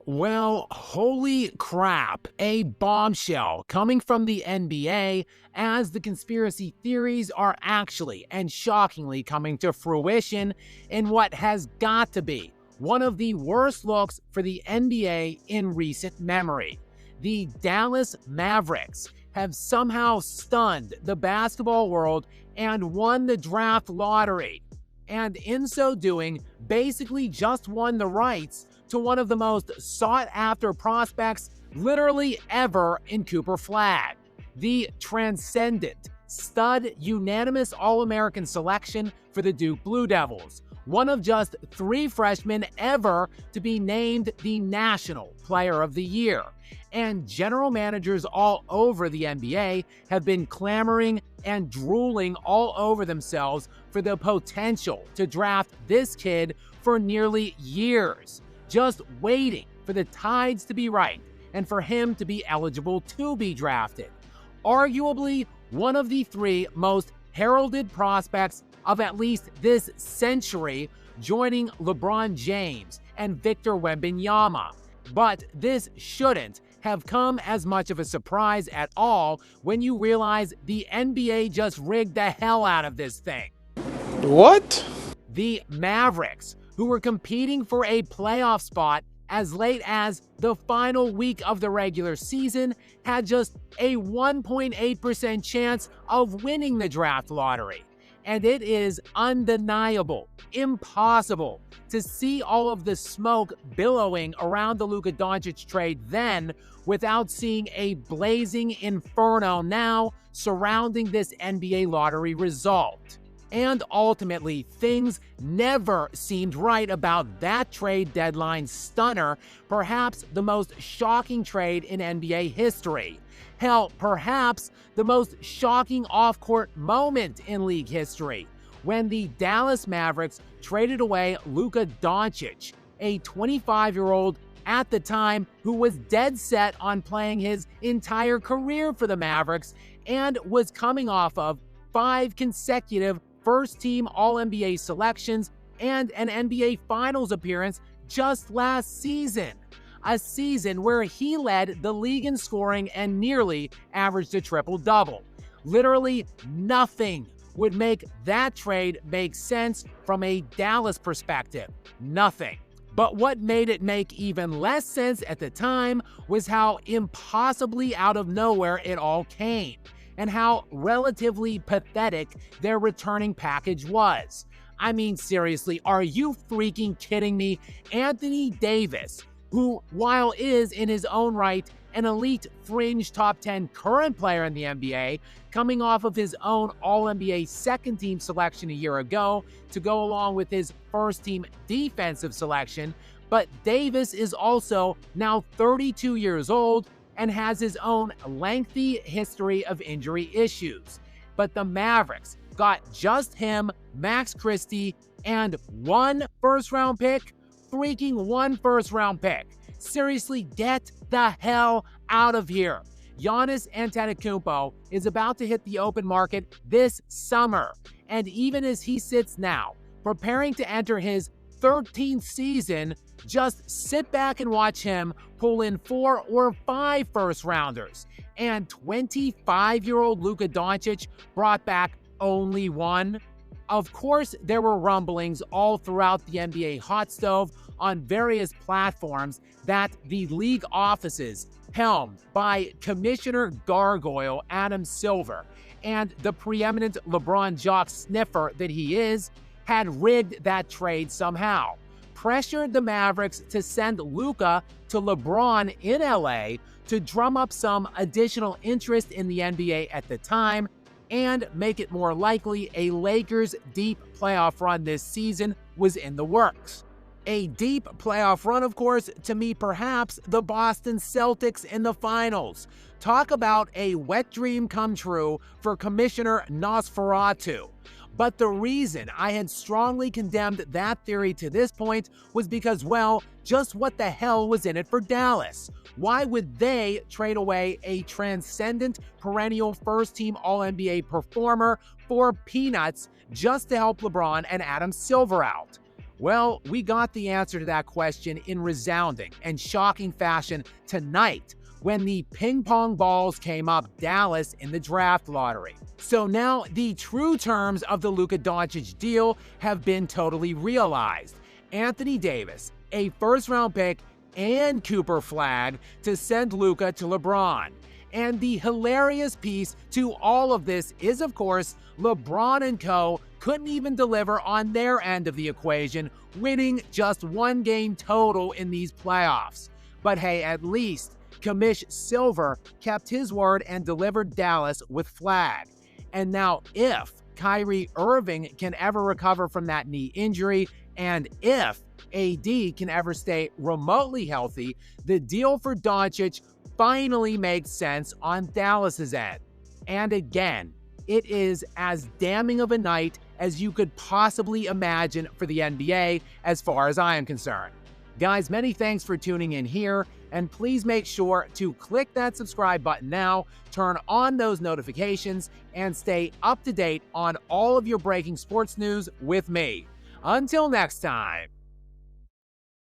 Well, holy crap, a bombshell coming from the NBA as the conspiracy theories are actually and shockingly coming to fruition in what has got to be one of the worst looks for the NBA in recent memory. The Dallas Mavericks have somehow stunned the basketball world and won the draft lottery, and in so doing, basically just won the rights to one of the most sought-after prospects literally ever in Cooper Flagg, the transcendent, stud, unanimous All-American selection for the Duke Blue Devils, one of just 3 freshmen ever to be named the National Player of the Year. And general managers all over the NBA have been clamoring and drooling all over themselves for the potential to draft this kid for nearly years, just waiting for the tides to be right and for him to be eligible to be drafted. Arguably one of the 3 most heralded prospects of at least this century, joining LeBron James and Victor Wembanyama. But this shouldn't have come as much of a surprise at all when you realize the NBA just rigged the hell out of this thing. What? The Mavericks, who were competing for a playoff spot as late as the final week of the regular season, had just a 1.8% chance of winning the draft lottery. And it is undeniable, impossible to see all of the smoke billowing around the Luka Doncic trade then without seeing a blazing inferno now surrounding this NBA lottery result. And ultimately, things never seemed right about that trade deadline stunner, perhaps the most shocking trade in NBA history. Hell, perhaps the most shocking off-court moment in league history, when the Dallas Mavericks traded away Luka Doncic, a 25-year-old at the time who was dead set on playing his entire career for the Mavericks and was coming off of 5 consecutive first-team All-NBA selections and an NBA Finals appearance just last season. A season where he led the league in scoring and nearly averaged a triple-double. Literally nothing would make that trade make sense from a Dallas perspective. Nothing. But what made it make even less sense at the time was how impossibly out of nowhere it all came, and how relatively pathetic their returning package was. I mean, seriously, are you freaking kidding me? Anthony Davis, who, while is in his own right an elite fringe top 10 current player in the NBA, coming off of his own All-NBA second-team selection a year ago to go along with his first-team defensive selection, but Davis is also now 32 years old and has his own lengthy history of injury issues. But the Mavericks got just him, Max Christie, and 1 first-round pick? Freaking 1 first-round pick. Seriously, get the hell out of here. Giannis Antetokounmpo is about to hit the open market this summer, and even as he sits now, preparing to enter his 13th season, just sit back and watch him pull in 4 or 5 first-rounders. And 25-year-old Luka Doncic brought back only 1. Of course, there were rumblings all throughout the NBA hot stove on various platforms that the league offices, helmed by Commissioner Gargoyle Adam Silver and the preeminent LeBron jock sniffer that he is, had rigged that trade somehow, pressured the Mavericks to send Luka to LeBron in LA to drum up some additional interest in the NBA at the time, and make it more likely a Lakers deep playoff run this season was in the works. A deep playoff run, of course, to me perhaps the Boston Celtics in the finals. Talk about a wet dream come true for Commissioner Nosferatu. But the reason I had strongly condemned that theory to this point was because, well, just what the hell was in it for Dallas? Why would they trade away a transcendent, perennial first-team All-NBA performer for peanuts just to help LeBron and Adam Silver out? Well, we got the answer to that question in resounding and shocking fashion tonight when the ping pong balls came up Dallas in the draft lottery. So now the true terms of the Luka Doncic deal have been totally realized. Anthony Davis, a first-round pick, and Cooper Flagg to send Luka to LeBron. And the hilarious piece to all of this is, of course, LeBron and co. couldn't even deliver on their end of the equation, winning just one game total in these playoffs. But hey, at least Commish Silver kept his word and delivered Dallas with Flagg. And now if Kyrie Irving can ever recover from that knee injury, and if AD can ever stay remotely healthy, the deal for Doncic finally makes sense on Dallas's end. And again, it is as damning of a night as you could possibly imagine for the NBA as far as I am concerned. Guys, many thanks for tuning in here, and please make sure to click that subscribe button now, turn on those notifications, and stay up to date on all of your breaking sports news with me. Until next time.